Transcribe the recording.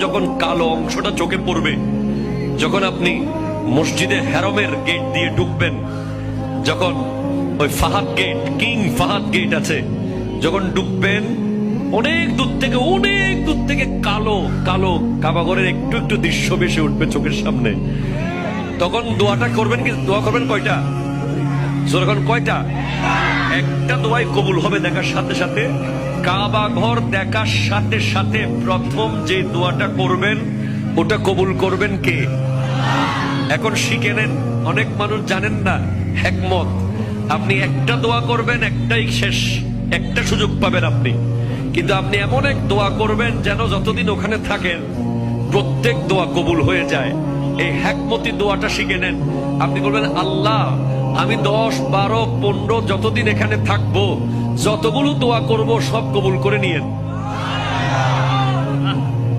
যখন কালো অংশটা চোখে পড়বে, যখন আপনি মসজিদে হেরমের গেট দিয়ে ঢুকবেন, যখন ওই Fahad gate, king Fahad gate আছে, যখন ঢুকবেন অনেক দূর থেকে কালো কালো কাবাগরের একটু একটু দৃশ্য ভেসে উঠবে চোখের সামনে। তখন দোয়াটা করবেন, কি দোয়া করবেন কয়টা? যখন কয়টা? একটা দোয়াই কবুল হবে দেখার সাথে সাথে। কাবা ঘর দেখার সাথে সাথে প্রথম যে দোয়াটা করবেন ওটা কবুল করবেন কে? এখন শিখে নেন, অনেক মানুষ জানেন না হিকমত। আপনি একটা দোয়া করবেন, একটাই শেষ, একটা সুযোগ পাবেন আপনি, কিন্তু আপনি এমন এক দোয়া করবেন যেন যতদিন ওখানে থাকেন প্রত্যেক দোয়া কবুল হয়ে যায়। এই হিকমতি দোয়াটা শিখে নেন। আপনি বলবেন, আল্লাহ আমি 10, 12, 15 যতদিন এখানে থাকবো, যতগুলো দোয়া করব সব কবুল করে নিয়েন।